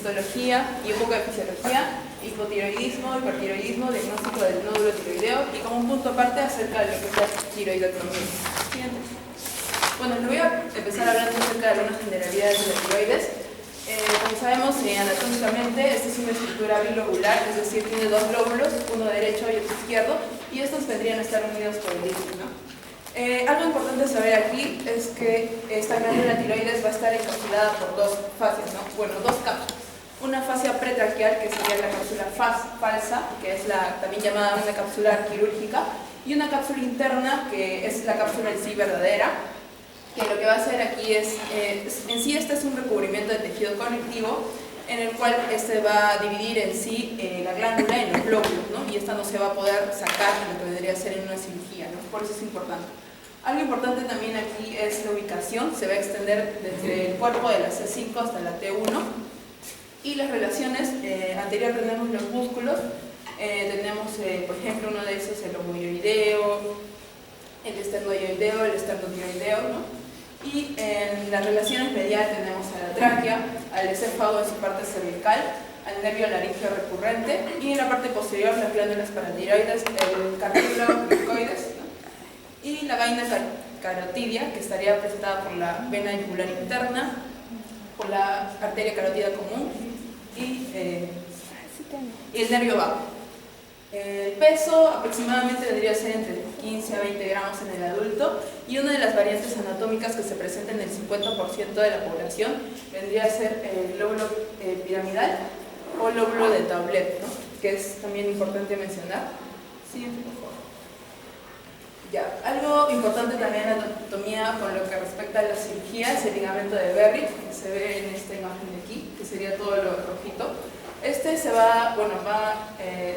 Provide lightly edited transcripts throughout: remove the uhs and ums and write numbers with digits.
histología y un poco de fisiología, hipotiroidismo, hipertiroidismo, diagnóstico del nódulo tiroideo y como un punto aparte acerca de lo que es la tiroidectomía. Siguiente. Bueno, les voy a empezar hablando acerca de algunas generalidades de la tiroides. Como sabemos, anatómicamente, esta es una estructura bilobular, es decir, tiene dos lóbulos, uno derecho y otro izquierdo, y estos vendrían a estar unidos por el líquido, ¿no? Algo importante saber aquí es que esta glándula tiroides va a estar encapsulada por dos fascias, ¿no? Bueno, dos cápsulas. Una fascia pretraquial, que sería la cápsula falsa, que es la también llamada una cápsula quirúrgica, y una cápsula interna, que es la cápsula en sí verdadera, que lo que va a hacer aquí es, en sí este es un recubrimiento de tejido conectivo, en el cual este va a dividir en sí la glándula en los lóbulos, ¿no? Y esta no se va a poder sacar en lo que vendría a ser en una cirugía, ¿no? Por eso es importante. Algo importante también aquí es la ubicación, se va a extender desde el cuerpo de la C5 hasta la T1, y las relaciones, anterior tenemos los músculos, tenemos por ejemplo uno de esos el omoioideo, el esternoioideo, el esternotiroideo, ¿no? Y en las relaciones medial tenemos a la tráquea, al esófago en su parte cervical, al nervio laríngeo recurrente y en la parte posterior las glándulas paratiroides, el cartílago cricoides, ¿no? Y la vaina carotidia, que estaría presentada por la vena yugular interna, por la arteria carótida común y el nervio vago. El peso aproximadamente debería ser entre 15 a 20 gramos en el adulto, y una de las variantes anatómicas que se presenta en el 50% de la población vendría a ser el lóbulo piramidal o lóbulo de Taulet, ¿no? Que es también importante mencionar. Siguiente, por favor. Ya, algo importante también en anatomía con lo que respecta a la cirugía es el ligamento de Berry, que se ve en esta imagen de aquí, que sería todo lo rojito. Este se va, a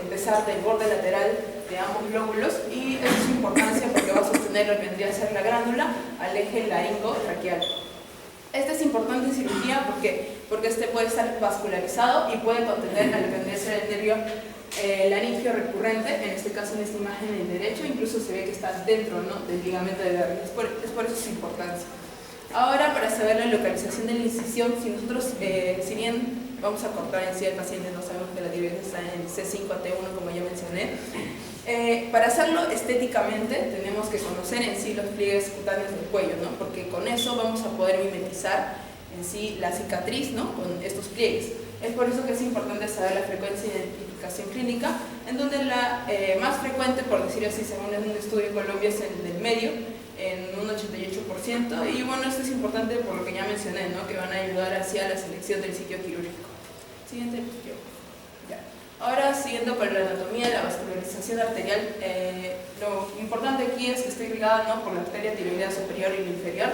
empezar del borde lateral de ambos lóbulos, y eso es su importancia porque va a sostener lo que vendría a ser la glándula al eje laringo-traqueal. Este es importante en cirugía porque este puede estar vascularizado y puede contener a lo que vendría a ser el nervio laringio recurrente, en este caso en esta imagen en el derecho, incluso se ve que está dentro, ¿no?, del ligamento de Berry, es por eso su importancia. Ahora, para saber la localización de la incisión, si nosotros, si bien vamos a cortar en sí al paciente, no sabemos que la tiroides está en C5 a T1, como ya mencioné, para hacerlo estéticamente tenemos que conocer en sí los pliegues cutáneos del cuello, ¿no? Porque con eso vamos a poder mimetizar en sí la cicatriz, ¿no?, con estos pliegues. Es por eso que es importante saber la frecuencia de identificación clínica, en donde la más frecuente, por decirlo así, según un estudio en Colombia, es el del medio, en un 88%, y bueno, esto es importante por lo que ya mencioné, ¿no?, que van a ayudar hacia la selección del sitio quirúrgico. Siguiente diapositiva. Ya. Ahora, siguiendo con la anatomía de la vascularización arterial, lo importante aquí es que está irrigada, ¿no?, por la arteria tiroidea superior y la inferior.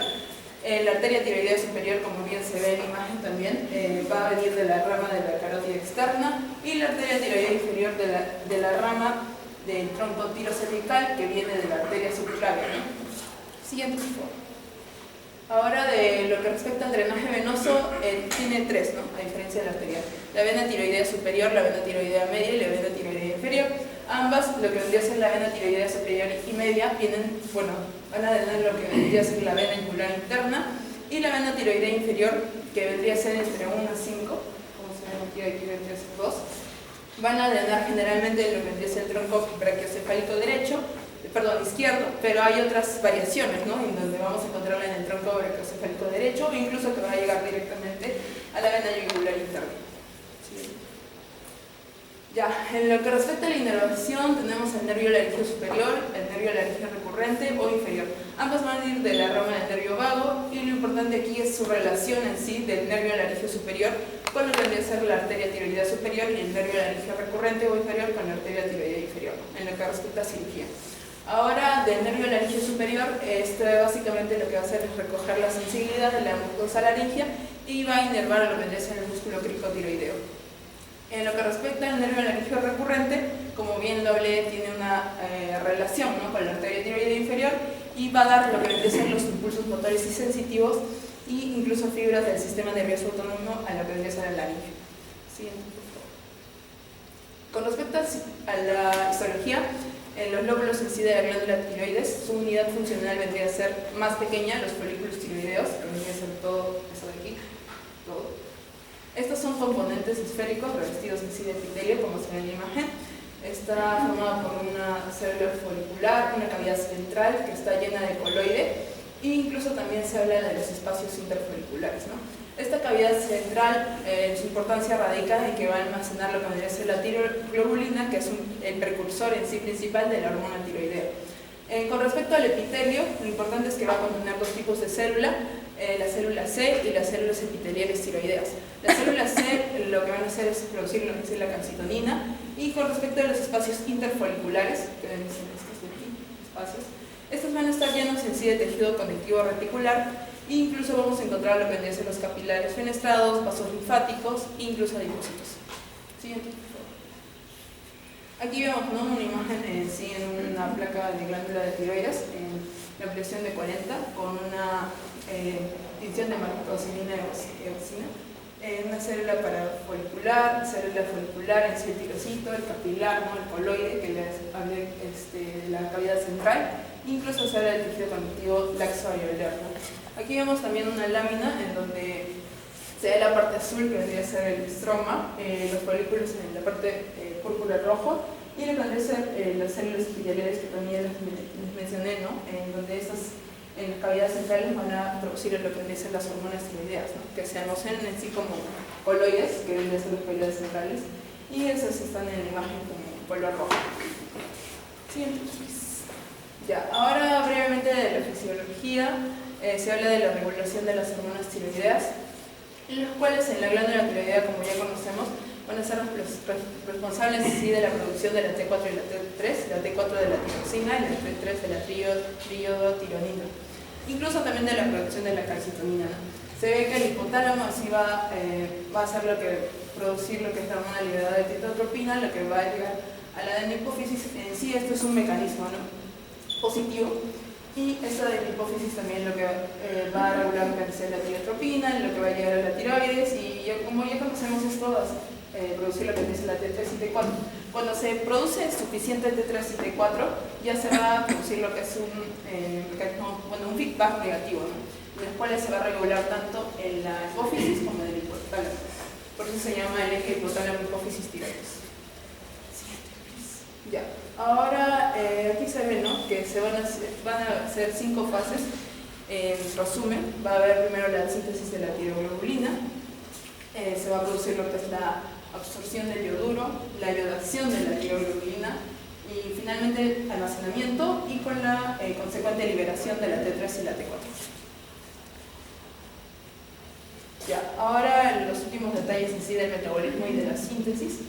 La arteria tiroidea superior, como bien se ve en la imagen también, va a venir de la rama de la carótida externa, y la arteria tiroidea inferior de la rama del tronco tirocervical, que viene de la arteria subclavia, ¿no? Siguiente, por favor. Ahora, de lo que respecta al drenaje venoso, tiene tres, ¿no?, a diferencia de la arterial. La vena tiroidea superior, la vena tiroidea media y la vena tiroidea inferior. Ambas, lo que vendría a ser la vena tiroidea superior y media, van a tener lo que vendría a ser la vena yugular interna, y la vena tiroidea inferior, que vendría a ser entre 1 a 5, como se ve aquí vendría a ser 2, van a drenar generalmente lo que vendría a ser el tronco brachiocefálico izquierdo, pero hay otras variaciones, ¿no?, en donde vamos a encontrarla en el tronco brachiocefálico derecho, o incluso que va a llegar directamente a la vena yugular interna. ¿Sí? Ya, en lo que respecta a la inervación, tenemos el nervio laringio superior, el nervio laringio recurrente o inferior. Ambas van a ir de la rama del nervio vago, y lo importante aquí es su relación en sí del nervio laringio superior con lo que vendría a ser la arteria tiroidea superior, y el nervio laringio recurrente o inferior con la arteria tiroidea inferior, en lo que respecta a cirugía. Ahora, del nervio laringio superior, básicamente lo que va a hacer es recoger la sensibilidad de la mucosa laringea y va a inervar a lo que vendría a ser el músculo cricotiroideo. En lo que respecta al nervio laringio recurrente, como bien lo hablé, tiene una relación, ¿no?, con la arteria tiroidea inferior, y va a dar lo que vendría a ser los impulsos motores y sensitivos, e incluso fibras del sistema nervioso autónomo a lo que vendría a ser el laringio. Siguiente, por favor. Con respecto a la histología, en los lóbulos en sí de la glándula tiroides, su unidad funcional vendría a ser más pequeña, los folículos tiroideos, que vendría a ser todo eso de aquí, todo. Estos son componentes esféricos revestidos en sí de epitelio, como se ve en la imagen. Está formada por una célula folicular, una cavidad central que está llena de coloide, e incluso también se habla de los espacios interfoliculares, ¿no? Esta cavidad central, su importancia radica en que va a almacenar lo que vendría a ser la tiroglobulina, que es el precursor en sí principal de la hormona tiroidea. Con respecto al epitelio, lo importante es que va a contener dos tipos de célula, la célula C y las células epiteliales tiroideas. La célula C lo que van a hacer es producir lo que es la calcitonina, y con respecto a los espacios interfoliculares, que deben ser estos de aquí, espacios, estos van a estar llenos en sí de tejido conectivo reticular, e incluso vamos a encontrar lo que vendrían a ser los capilares fenestrados, vasos linfáticos e incluso adipocitos. Siguiente, por favor. Aquí vemos, ¿no?, una imagen en sí en una placa de glándula de tiroides en la ampliación de 40 con una tinción de maltodextrina y eoxina. Una célula parafolicular, célula folicular en sí el tirocito, el capilar, ¿no?, el coloide que les hablé de la cavidad central, incluso se habla del tejido conectivo laxo-alveolar, ¿no? Aquí vemos también una lámina en donde se ve la parte azul que vendría a ser el estroma, los folículos en la parte púrpura rojo, y lo que vendría a ser las células epiteliales que también les mencioné, ¿no?, en donde estas en las cavidades centrales van a producir lo que vendría a ser las hormonas tiroideas, ¿no?, que se almacenan en sí como coloides, que vendrían a ser las cavidades centrales, y esas están en la imagen como color rojo. Siguiente. Ya, ahora brevemente de la fisiología. Se habla de la regulación de las hormonas tiroideas, los cuales en la glándula tiroidea, como ya conocemos, van a ser responsables sí, de la producción de la T4 y la T3, la T4 de la tiroxina y la T3 de la triodotironina, incluso también de la producción de la calcitonina, ¿no? Se ve que el hipotálamo así va a hacer lo que producir lo que es la hormona liberada de titotropina, lo que va a llegar a la adenohipófisis. En sí esto es un mecanismo, ¿no?, positivo. Y esta de la hipófisis también lo que va a regular lo que es la tireotropina, lo que va a llegar a la tiroides, y como ya conocemos esto, va a producir lo que es la T3 y T4. Cuando se produce suficiente T3 y T4, ya se va a producir lo que es un feedback negativo, ¿no?, en los cuales se va a regular tanto en la hipófisis como en el hipotálamo. Por eso se llama el eje hipotálamo-hipófisis-tiroides. Ya, ahora aquí se ve, ¿no?, que van a ser 5 fases. En resumen, va a haber primero la síntesis de la tiroglobulina, se va a producir lo que es la absorción del yoduro, la iodación de la tiroglobulina y finalmente el almacenamiento y con la consecuente liberación de la T3 y la T4. Ya, ahora los últimos detalles en sí del metabolismo y de la síntesis.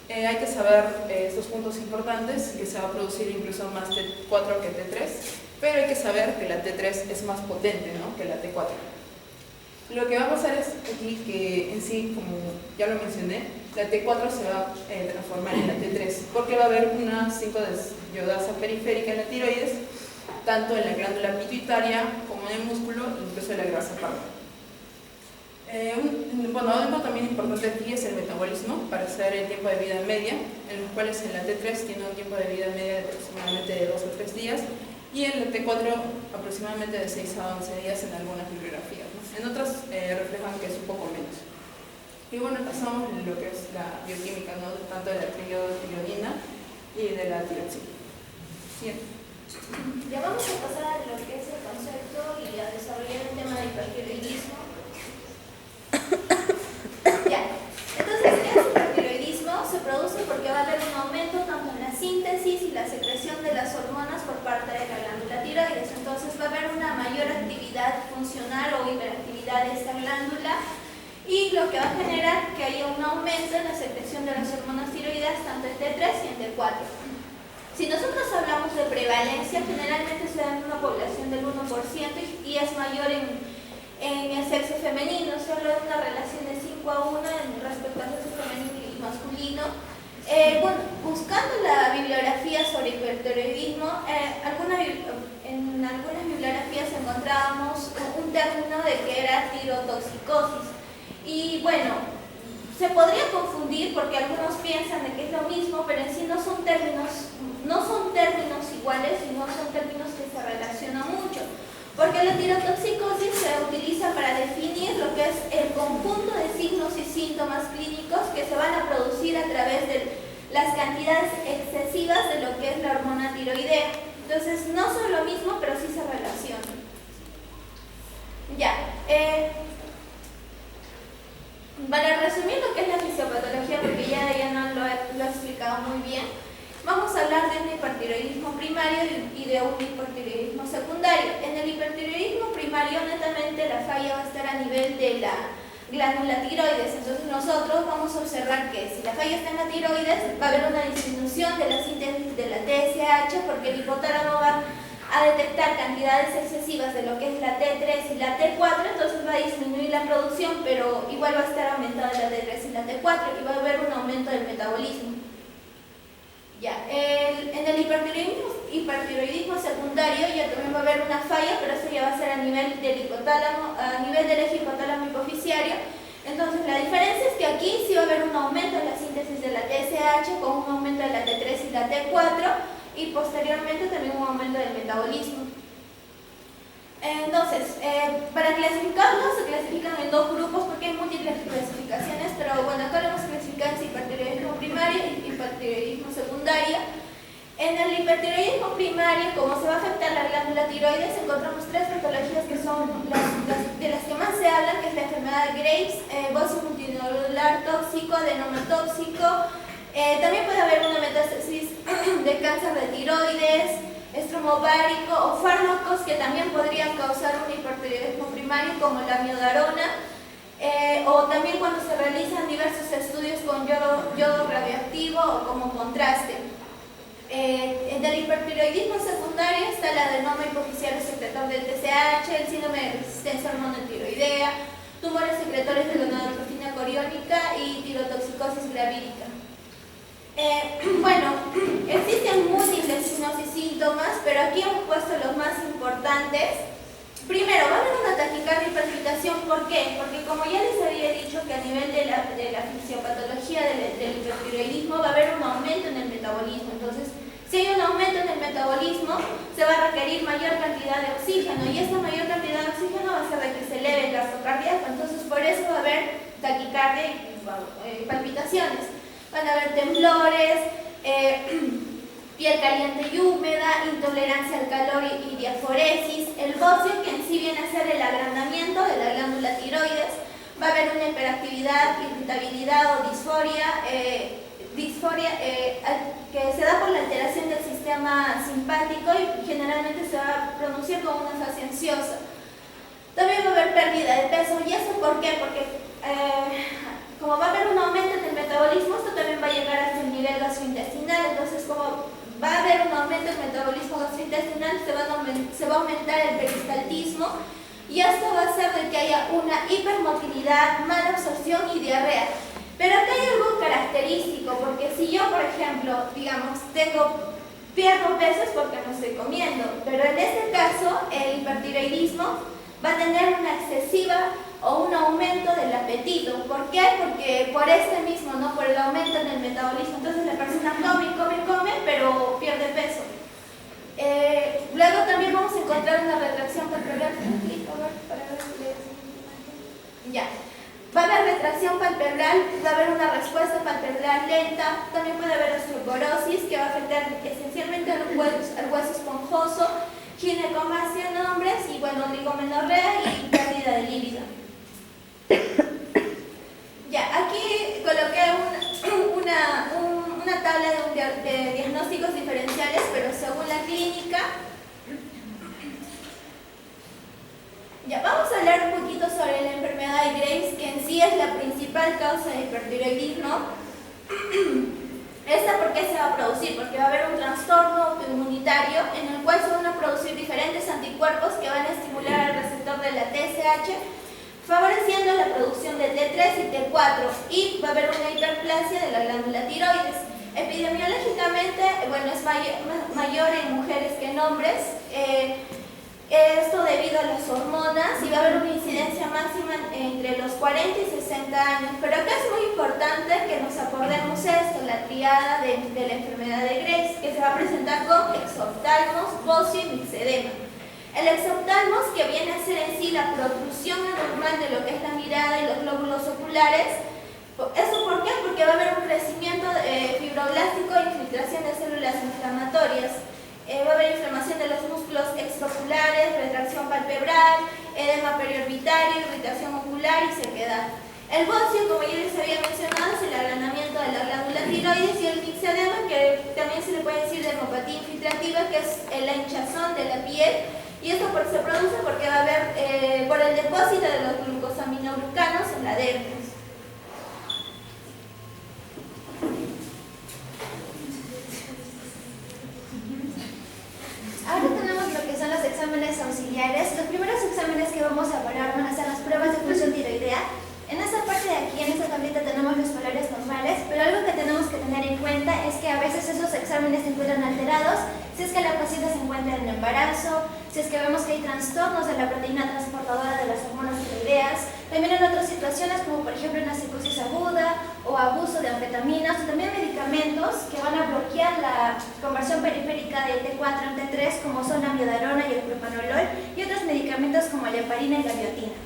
Hay que saber estos puntos importantes, que se va a producir incluso más T4 que T3, pero hay que saber que la T3 es más potente, ¿no?, que la T4. Lo que va a pasar es aquí que en sí, como ya lo mencioné, la T4 se va a transformar en la T3, porque va a haber una 5-desiodasa periférica en la tiroides, tanto en la glándula pituitaria como en el músculo, incluso en la grasa parda. Algo también importante aquí es el metabolismo, para saber el tiempo de vida media, en los cuales en la T3 tiene un tiempo de vida media de aproximadamente de 2 o 3 días, y en la T4 aproximadamente de 6 a 11 días en algunas bibliografías, ¿no? En otras reflejan que es un poco menos. Y bueno, pasamos a lo que es la bioquímica, ¿no?, tanto de la triodotironina y de la tiroxina. Siguiente. Ya vamos a pasar a lo que es el concepto y a desarrollar el tema del hipertiroidismo. Ya, entonces el hipertiroidismo se produce porque va a haber un aumento tanto en la síntesis y la secreción de las hormonas por parte de la glándula tiroides. Entonces va a haber una mayor actividad funcional o hiperactividad de esta glándula, y lo que va a generar que haya un aumento en la secreción de las hormonas tiroideas tanto en T3 y en T4. Si nosotros hablamos de prevalencia, generalmente se da en una población del 1% y es mayor en el sexo femenino. Se habla de una relación de 5-1 respecto al sexo femenino y masculino. Buscando la bibliografía sobre hipertiroidismo, en algunas bibliografías encontrábamos un término de que era tirotoxicosis. Y bueno, se podría confundir porque algunos piensan de que es lo mismo, pero en sí no son términos iguales, sino son términos que se relacionan mucho. Porque la tirotoxicosis se utiliza para definir lo que es el conjunto de signos y síntomas clínicos que se van a producir a través de las cantidades excesivas de lo que es la hormona tiroidea. Entonces, no son lo mismo, pero sí se relacionan. Ya. Para resumir lo que es la fisiopatología, porque ya no lo he explicado muy bien, vamos a hablar de un hipertiroidismo primario y de un hipertiroidismo secundario. En el hipertiroidismo primario, netamente, la falla va a estar a nivel de la glándula tiroides. Entonces nosotros vamos a observar que si la falla está en la tiroides, va a haber una disminución de la síntesis de la TSH, porque el hipotálamo va a detectar cantidades excesivas de lo que es la T3 y la T4, entonces va a disminuir la producción, pero igual va a estar aumentada la T3 y la T4 y va a haber un aumento del metabolismo. Ya, en el hipertiroidismo secundario ya también va a haber una falla, pero eso ya va a ser a nivel del hipotálamo, a nivel del eje hipotálamo hipofisiario. Entonces la diferencia es que aquí sí va a haber un aumento en la síntesis de la TSH con un aumento de la T3 y la T4 y posteriormente también un aumento del metabolismo. Entonces, para clasificarlos se clasifican en dos grupos porque hay múltiples clasificaciones, pero bueno, acá lo hemos clasificado en hipertiroidismo primario y hipertiroidismo secundario. En el hipertiroidismo primario, como se va a afectar la glándula tiroides, encontramos tres patologías que son de las que más se habla, que es la enfermedad de Graves, bocio multinodular tóxico, adenoma tóxico. También puede haber una metástasis de cáncer de tiroides, estromovárico o fármacos que también podrían causar un hipertiroidismo primario como la amiodarona, o también cuando se realizan diversos estudios con yodo radioactivo o como contraste. En el hipertiroidismo secundario está el adenoma hipofisiario secretor del TSH, el síndrome de resistencia a hormona tiroidea, tumores secretores de gonadotrofina coriónica y tirotoxicosis gravídica. Bueno, existen múltiples signos y síntomas, pero aquí hemos puesto los más importantes. Primero, va a haber una taquicardia y palpitación. ¿Por qué? Porque como ya les había dicho que a nivel de la fisiopatología del hipertiroidismo va a haber un aumento en el metabolismo. Entonces, si hay un aumento en el metabolismo, se va a requerir mayor cantidad de oxígeno y esta mayor cantidad de oxígeno va a hacer de que se eleve el gasto cardíaco. Entonces, por eso va a haber taquicardia y palpitaciones. Van a haber temblores, piel caliente y húmeda, intolerancia al calor y diaforesis. El bocio, que en sí viene a ser el agrandamiento de la glándula tiroides. Va a haber una hiperactividad, irritabilidad o disforia, que se da por la alteración del sistema simpático y generalmente se va a producir como una fase ansiosa. También va a haber pérdida de peso. ¿Y eso por qué? Porque como va a haber un aumento en el metabolismo, esto también va a llegar hasta el nivel gastrointestinal. Entonces, como va a haber un aumento en el metabolismo gastrointestinal, se va a aumentar el peristaltismo y esto va a hacer de que haya una hipermotilidad, mala absorción y diarrea. Pero acá hay algo característico, porque si yo, por ejemplo, digamos, pierdo peso es porque no estoy comiendo, pero en este caso el hipertiroidismo va a tener una excesiva o un aumento del apetito. ¿Por qué? Porque por este mismo, ¿no? Por el aumento en el metabolismo. Entonces la persona come, pero pierde peso. Luego también vamos a encontrar una retracción palpebral. Ya. Va a haber retracción palpebral, va a haber una respuesta palpebral lenta, también puede haber osteoporosis que va a afectar esencialmente al hueso esponjoso, ginecomastia en hombres y bueno, oligomenorrea y pérdida de líbido. Ya, aquí coloqué una tabla de diagnósticos diferenciales, pero según la clínica. Ya, vamos a hablar un poquito sobre la enfermedad de Graves, que en sí es la principal causa de hipertiroidismo. ¿Esta por qué se va a producir? Porque va a haber un trastorno autoinmunitario en el cual se van a producir diferentes anticuerpos que van a estimular al receptor de la TSH, favoreciendo la producción de T3 y T4, y va a haber una hiperplasia de la glándula tiroides. Epidemiológicamente, bueno, es mayor en mujeres que en hombres. Esto debido a las hormonas, y va a haber una incidencia máxima entre los 40 y 60 años. Pero acá es muy importante que nos acordemos esto, la triada de la enfermedad de Graves, que se va a presentar con exoftalmos, bocio y mixedema. El exoptalmos, que viene a ser en sí la protrusión anormal de lo que es la mirada y los glóbulos oculares. ¿Eso por qué? Porque va a haber un crecimiento fibroblástico e infiltración de células inflamatorias. Va a haber inflamación de los músculos extraoculares, retracción palpebral, edema periorbitario, irritación ocular y sequedad. El bocio, como ya les había mencionado, es el agranamiento de la glándula tiroides, y el mixedema, que también se le puede decir dermopatía infiltrativa, que es la hinchazón de la piel, y esto se produce porque va a haber por el depósito de los glucosaminoglucanos en la dermis. Ahora tenemos lo que son los exámenes auxiliares. Los primeros exámenes que vamos a evaluar van a ser las pruebas de función tiroidea. En esta parte de aquí, en esta tablita, tenemos los valores normales, pero algo que tenemos que tener en cuenta es que a veces esos exámenes se encuentran alterados si es que la paciente se encuentra en embarazo, si es que vemos que hay trastornos de la proteína transportadora de las hormonas tiroideas, también en otras situaciones como por ejemplo una psicosis aguda o abuso de anfetaminas, o también medicamentos que van a bloquear la conversión periférica del T4 en T3, como son la amiodarona y el propanolol, y otros medicamentos como la heparina y la biotina.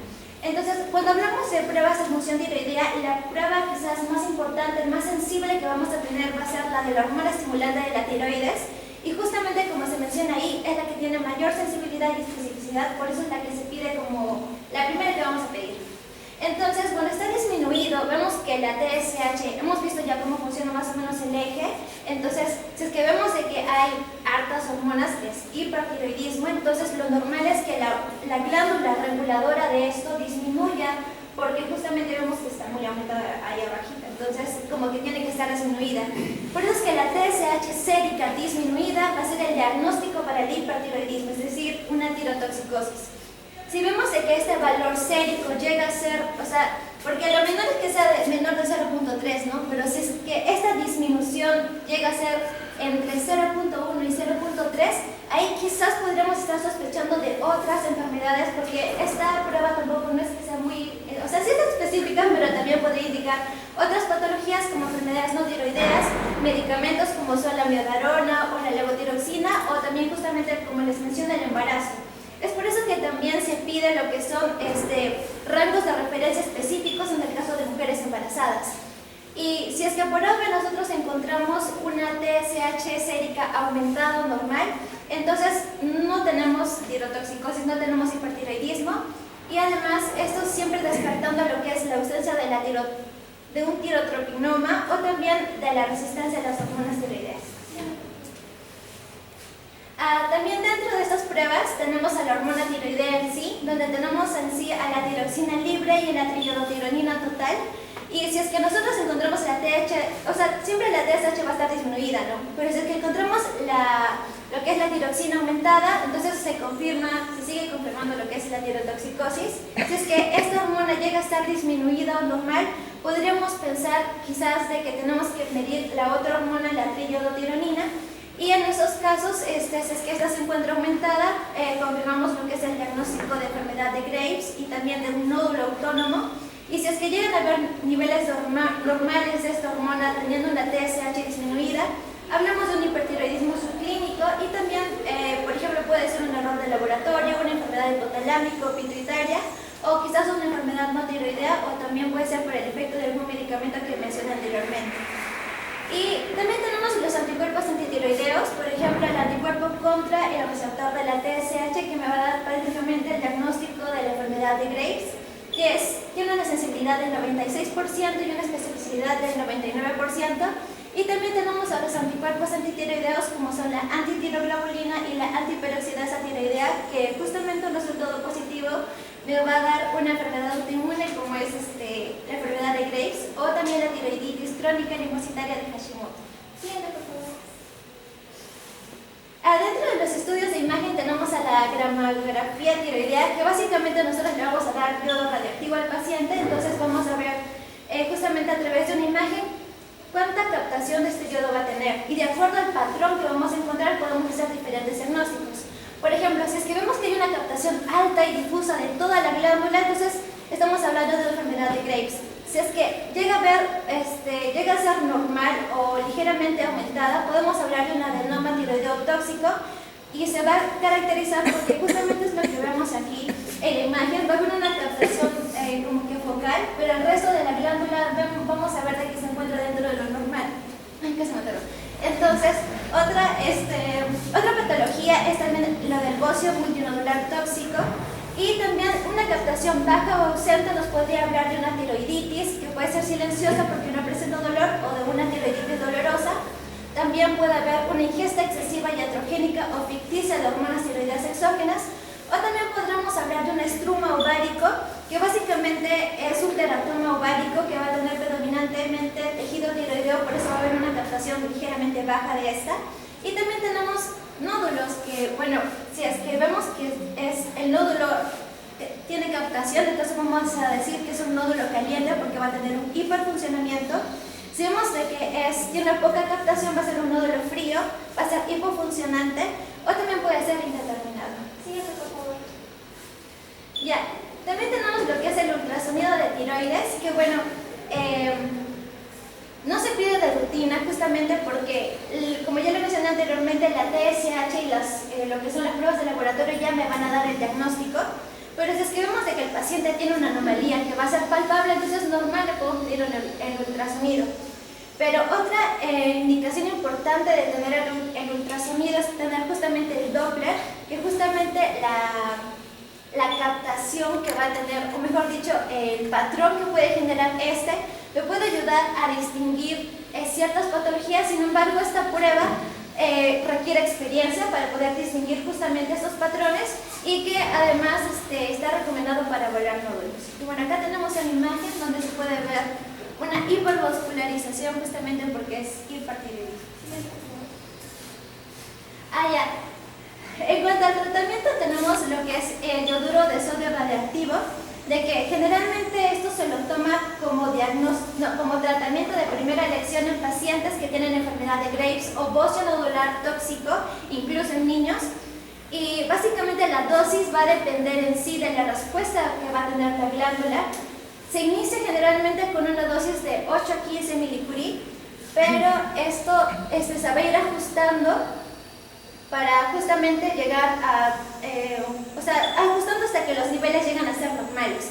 Entonces, cuando hablamos de pruebas de función tiroidea, la prueba quizás más importante, más sensible que vamos a tener va a ser la de la hormona estimulante de la tiroides, y justamente como se menciona ahí, es la que tiene mayor sensibilidad y especificidad, por eso es la que se pide como la primera que vamos a pedir. Entonces, cuando está disminuido, vemos que la TSH, hemos visto ya cómo funciona más o menos el eje. Entonces, si es que vemos de que hay hartas hormonas, que es hipertiroidismo, entonces lo normal es que la glándula reguladora de esto disminuya, porque justamente vemos que está muy aumentada ahí abajita, entonces como que tiene que estar disminuida. Por eso es que la TSH sérica disminuida va a ser el diagnóstico para el hipertiroidismo, es decir, una tirotoxicosis. Si vemos de que este valor sérico llega a ser, o sea, porque lo menor es que sea menor de 0.3, ¿no? Pero si es que esta disminución llega a ser entre 0.1 y 0.3, ahí quizás podríamos estar sospechando de otras enfermedades, porque esta prueba tampoco no es que sea muy, o sea, sí es específica, pero también podría indicar otras patologías como enfermedades no tiroideas, medicamentos como son la amiodarona o la levotiroxina, o también justamente, como les mencioné, el embarazo. Es por eso que también se pide lo que son rangos de referencia específicos en el caso de mujeres embarazadas. Y si es que por ahora nosotros encontramos una TSH sérica aumentada o normal, entonces no tenemos tirotoxicosis, no tenemos hipertiroidismo, y además esto siempre descartando lo que es la ausencia de un tirotropinoma o también de la resistencia a las hormonas tiroideas. También dentro de estas pruebas tenemos a la hormona tiroidea en sí, donde tenemos en sí a la tiroxina libre y la triiodotironina total. Y si es que nosotros encontramos la TH, o sea, siempre la TSH va a estar disminuida, ¿no? Pero si es que encontramos lo que es la tiroxina aumentada, entonces se sigue confirmando lo que es la tirotoxicosis. Si es que esta hormona llega a estar disminuida o normal, podríamos pensar quizás de que tenemos que medir la otra hormona, la triiodotironina. Y en esos casos, si es que esta se encuentra aumentada, confirmamos lo que es el diagnóstico de enfermedad de Graves y también de un nódulo autónomo. Y si es que llegan a haber niveles normales de esta hormona teniendo una TSH disminuida, hablamos de un hipertiroidismo subclínico, y también, por ejemplo, puede ser un error de laboratorio, una enfermedad hipotalámico pituitaria, o quizás una enfermedad no tiroidea, o también puede ser por el efecto de algún medicamento que mencioné anteriormente. Y también tenemos los anticuerpos antitiroideos, por ejemplo, el anticuerpo contra el receptor de la TSH, que me va a dar prácticamente el diagnóstico de la enfermedad de Graves, que tiene una sensibilidad del 96% y una especificidad del 99%. Y también tenemos a los anticuerpos antitiroideos, como son la antitiroglobulina y la antiperoxidasa tiroidea, que justamente un resultado positivo me va a dar una enfermedad autoinmune como es la enfermedad de Graves, o también la tiroiditis crónica linfocitaria de Hashimoto. Siguiente, por favor. Adentro de los estudios de imagen tenemos a la gramografía tiroidea, que básicamente nosotros le vamos a dar yodo radioactivo al paciente. Entonces vamos a ver justamente a través de una imagen cuánta captación de este yodo va a tener, y de acuerdo al patrón que vamos a encontrar podemos hacer diferentes diagnósticos. Por ejemplo, si es que vemos que hay una captación alta y difusa de toda la glándula, entonces estamos hablando de una enfermedad de Graves. Si es que llega a ser normal o ligeramente aumentada, podemos hablar de un adenoma tiroideo tóxico, y se va a caracterizar porque justamente es lo que vemos aquí en la imagen. Va a haber una captación como que focal, pero el resto de la glándula vamos a ver de que se encuentra dentro de lo normal. Ay, que se me atoró. Entonces, otra patología es también lo del bocio multinodular tóxico, y también una captación baja o ausente nos podría hablar de una tiroiditis que puede ser silenciosa porque no presenta dolor, o de una tiroiditis dolorosa. También puede haber una ingesta excesiva iatrogénica o ficticia de hormonas tiroideas exógenas, o también podríamos hablar de un estruma ovárico, que básicamente es un teratoma ovárico que va a tener predominantemente tejido tiroideo, por eso va a haber una captación ligeramente baja de esta. Y también tenemos nódulos que, bueno, si es que vemos que es el nódulo tiene captación, entonces vamos a decir que es un nódulo caliente porque va a tener un hiperfuncionamiento. Si vemos de que tiene poca captación, va a ser un nódulo frío, va a ser hipofuncionante, o también puede ser indeterminado. Siguiente, por favor. Ya, también tenemos lo que es el ultrasonido de tiroides, que bueno, no se pide de rutina justamente porque, como ya lo mencioné anteriormente, la TSH y lo que son las pruebas de laboratorio ya me van a dar el diagnóstico. Pero si es que vemos de que el paciente tiene una anomalía que va a ser palpable, entonces es normal que podemos pedir el ultrasonido. Pero otra indicación importante de tener el ultrasonido es tener justamente el Doppler, que justamente la captación que va a tener, o mejor dicho, el patrón que puede generar me puede ayudar a distinguir ciertas patologías. Sin embargo, esta prueba requiere experiencia para poder distinguir justamente estos patrones, y que además está recomendado para evaluar nódulos. Y bueno, acá tenemos una imagen donde se puede ver una hipervascularización justamente porque es hipertiroidismo. Ya. En cuanto al tratamiento, tenemos lo que es el yoduro de sodio radiactivo, de que generalmente esto se lo toma como tratamiento de primera elección en pacientes que tienen enfermedad de Graves o bocio nodular tóxico, incluso en niños. Y básicamente la dosis va a depender en sí de la respuesta que va a tener la glándula. Se inicia generalmente con una dosis de 8 a 15 milicurie, pero esto se va a ir ajustando para justamente llegar ajustando hasta que los niveles llegan a ser normales.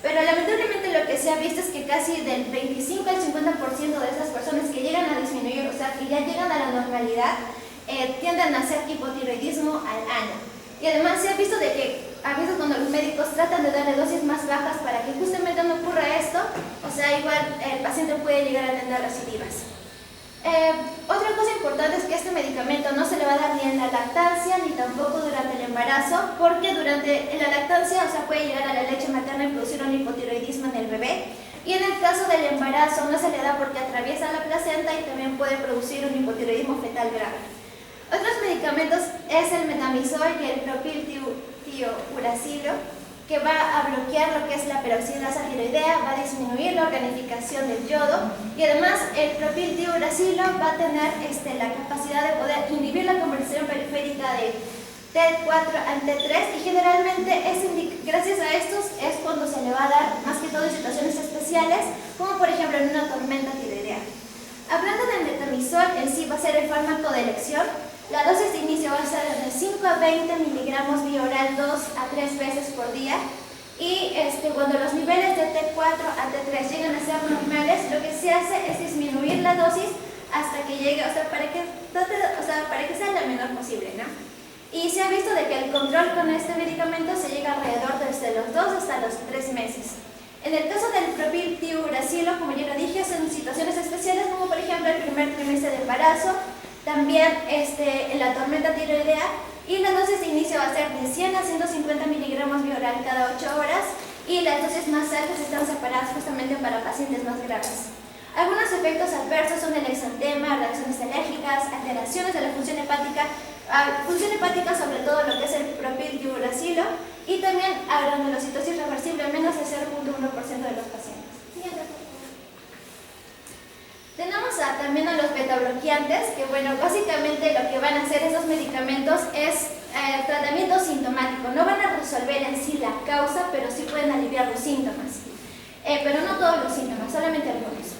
Pero lamentablemente lo que se ha visto es que casi del 25 al 50% de esas personas que llegan a disminuir, o sea, que ya llegan a la normalidad, tienden a hacer hipotiroidismo al año. Y además se ha visto de que a veces cuando los médicos tratan de darle dosis más bajas para que justamente no ocurra esto, o sea, igual el paciente puede llegar a tener recidivas. Otra cosa importante es que este medicamento no se le va a dar ni en la lactancia ni tampoco durante el embarazo, porque en la lactancia, o sea, puede llegar a la leche materna y producir un hipotiroidismo en el bebé. Y en el caso del embarazo no se le da porque atraviesa la placenta y también puede producir un hipotiroidismo fetal grave. Otros medicamentos es el metamizol y el propiltiuracilo, que va a bloquear lo que es la peroxidasa tiroidea, va a disminuir la organificación del yodo, y además el propiltiuracilo va a tener la capacidad de poder inhibir la conversión periférica de T4 al T3, y generalmente gracias a estos es cuando se le va a dar más que todo en situaciones especiales, como por ejemplo en una tormenta tiroidea. Hablando del metamizol, en sí va a ser el fármaco de elección. La dosis de inicio va a ser de 5 a 20 miligramos vía oral 2 a 3 veces por día, y cuando los niveles de T4 a T3 llegan a ser normales, lo que se hace es disminuir la dosis hasta que llegue, para que sea la menor posible, ¿no? Y se ha visto de que el control con este medicamento se llega alrededor desde los 2 hasta los 3 meses. En el caso del propiltiuracilo, como ya lo dije, son situaciones especiales como por ejemplo el primer trimestre de embarazo, también en la tormenta tiroidea, y la dosis de inicio va a ser de 100 a 150 miligramos vía oral cada 8 horas, y las dosis más altas están separadas justamente para pacientes más graves. Algunos efectos adversos son el exantema, reacciones alérgicas, alteraciones de la función hepática sobre todo lo que es el propiltiuracilo, y también granulocitosis reversible menos del 0.1% de los pacientes. Tenemos también a los betabloqueantes, que bueno, básicamente lo que van a hacer esos medicamentos es tratamiento sintomático. No van a resolver en sí la causa, pero sí pueden aliviar los síntomas. Pero no todos los síntomas, solamente algunos.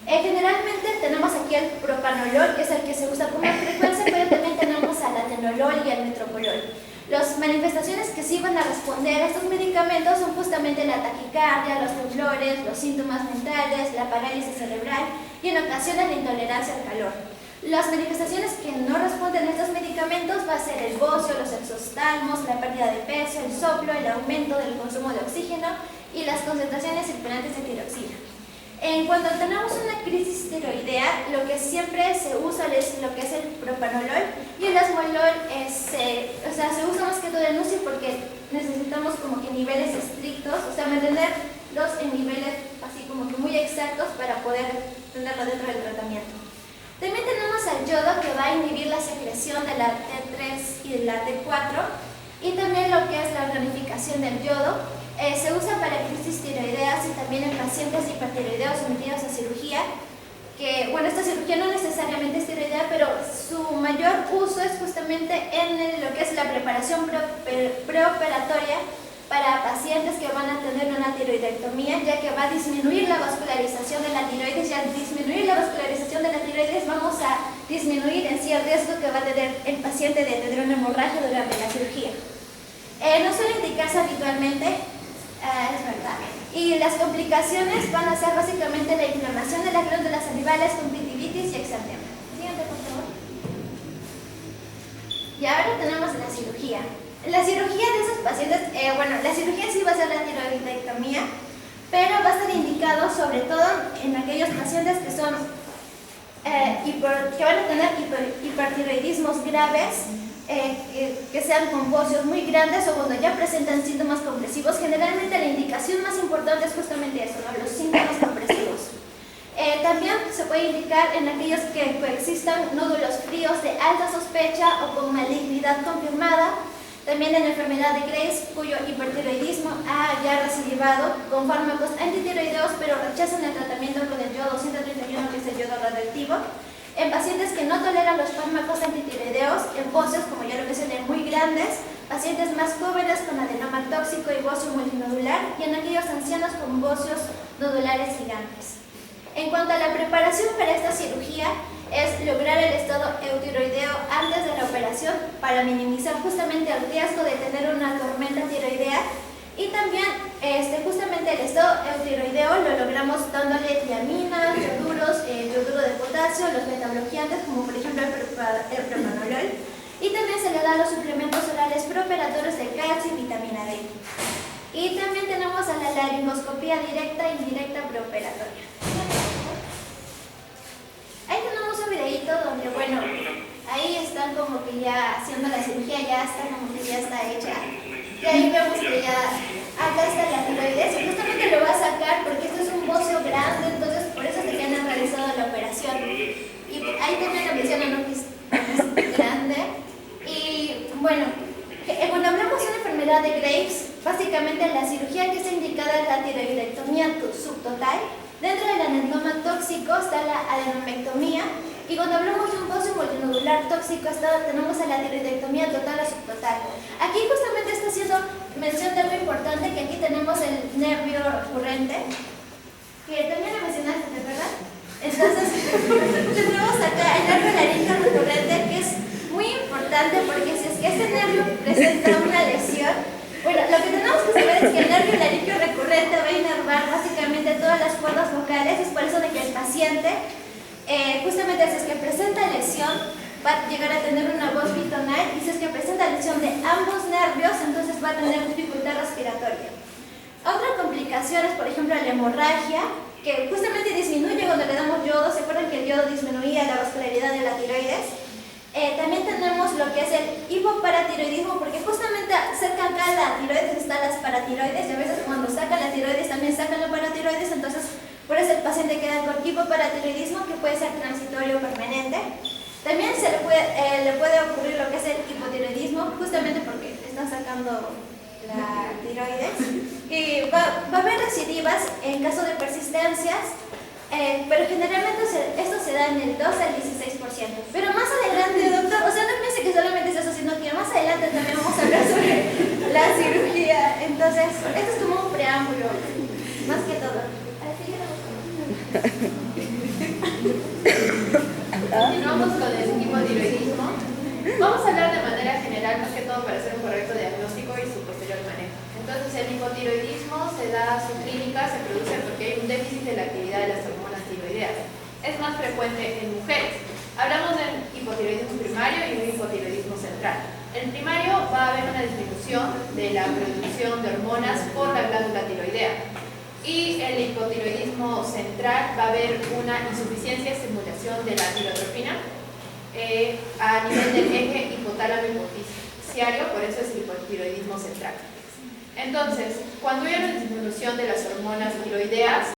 Generalmente tenemos aquí el propanolol, que es el que se usa con más frecuencia, pero también tenemos a la atenolol y el metoprolol. Las manifestaciones que sí van a responder a estos medicamentos son justamente la taquicardia, los temblores, los síntomas mentales, la parálisis cerebral y en ocasiones la intolerancia al calor. Las manifestaciones que no responden a estos medicamentos va a ser el bocio, los exospasmos, la pérdida de peso, el soplo, el aumento del consumo de oxígeno y las concentraciones circulantes de tiroxina. En cuanto tenemos una crisis tiroidea, lo que siempre se usa es lo que es el propanolol y el asmolol se usa más que todo en UCI porque necesitamos como que niveles estrictos, o sea, mantenerlos en niveles así como que muy exactos para poder tenerlo dentro del tratamiento. También tenemos al yodo que va a inhibir la secreción de la T3 y de la T4 y también lo que es la organificación del yodo. Se usa para crisis tiroideas y también en pacientes hipertiroideos sometidos a cirugía, que, bueno, esta cirugía no necesariamente es tiroidea, pero su mayor uso es justamente en lo que es la preparación preoperatoria para pacientes que van a tener una tiroidectomía, ya que va a disminuir la vascularización de la tiroides, y al disminuir la vascularización de la tiroides vamos a disminuir en sí el riesgo que va a tener el paciente de tener una hemorragia durante la cirugía. No suele indicarse habitualmente, es verdad. Y las complicaciones van a ser básicamente la inflamación de las glándulas salivales, conjuntivitis y exantema. Siguiente, por favor. Y ahora tenemos la cirugía. La cirugía de esos pacientes, la cirugía sí va a ser la tiroidectomía, pero va a estar indicado sobre todo en aquellos pacientes que son que van a tener hipertiroidismos graves, que sean con bocios muy grandes o cuando ya presentan síntomas compresivos. Generalmente la indicación más importante es justamente eso, ¿no? Los síntomas compresivos. También se puede indicar en aquellos que coexistan nódulos fríos de alta sospecha o con malignidad confirmada. También en la enfermedad de Graves, cuyo hipertiroidismo ha ya recidivado con fármacos antitiroideos, pero rechazan el tratamiento con el yodo 231, que es el yodo radioactivo. En pacientes que no toleran los fármacos antitiroideos, en bocios, como ya lo mencioné, muy grandes, pacientes más jóvenes con adenoma tóxico y bocio multinodular, y en aquellos ancianos con bocios nodulares gigantes. En cuanto a la preparación para esta cirugía, es lograr el estado eutiroideo antes de la operación para minimizar justamente el riesgo de tener una tormenta tiroidea, y también justamente el estado eutiroideo lo logramos dándole tiamina, yoduros, yoduro de potasio, los metabloqueantes como por ejemplo el propanolol, y también se le da los suplementos orales preoperatorios de calcio y vitamina D. Y también tenemos a la laringoscopía directa e indirecta preoperatoria. Ahí tenemos un videito donde, bueno, ahí están como que ya haciendo la cirugía, ya está como que ya está hecha. Y ahí vemos que ya, acá está la tiroides, y justamente lo va a sacar porque esto es un bocio grande, entonces por eso es que han realizado la operación. Y ahí también lo mencionan, ¿no? Que es grande. Y bueno, cuando hablamos de una enfermedad de Graves, básicamente la cirugía que está indicada es la tiroidectomía subtotal. Dentro del adenoma tóxico está la adenomectomía, y cuando hablamos de un bocio multinodular tóxico tenemos a la tiroidectomía total o subtotal. Aquí justamente está haciendo mención de algo importante, que aquí tenemos el nervio recurrente, que también lo mencionaste, ¿verdad? Entonces, tenemos acá el nervio laríngeo recurrente, que es muy importante porque si es que este nervio presenta una lesión, bueno, lo que tenemos que saber es que el nervio laríngeo recurrente va a inervar básicamente todas las cuerdas vocales. Es por eso de que el paciente, justamente si es que presenta lesión, va a llegar a tener una voz bitonal, y si es que presenta lesión de ambos nervios, entonces va a tener dificultad respiratoria. Otra complicación es, por ejemplo, la hemorragia, que justamente disminuye cuando le damos yodo. ¿Se acuerdan que el yodo disminuía la vascularidad de la tiroides? También tenemos lo que es el hipoparatiroidismo, porque justamente cerca acá de la tiroides están las paratiroides, y a veces cuando sacan la tiroides también sacan la paratiroides, entonces por eso el paciente queda con hipoparatiroidismo, que puede ser transitorio o permanente. También le puede ocurrir lo que es el hipotiroidismo, justamente porque están sacando la tiroides, y va a haber recidivas en caso de persistencias. Pero generalmente esto se da en el 2 al 16%. Pero más adelante, doctor, o sea, no piense que solamente es eso, sino que más adelante también vamos a hablar sobre la cirugía. Entonces, esto es como un preámbulo, más que todo. Continuamos con el hipotiroidismo. Vamos a hablar de manera produce porque hay un déficit de la actividad de las hormonas tiroideas. Es más frecuente en mujeres. Hablamos del hipotiroidismo primario y un hipotiroidismo central. En el primario va a haber una disminución de la producción de hormonas por la glándula tiroidea. Y el hipotiroidismo central va a haber una insuficiencia de estimulación de la tirotropina a nivel del eje hipotálamo hipofisiario, por eso es el hipotiroidismo central. Entonces, cuando hay una disminución de las hormonas tiroideas,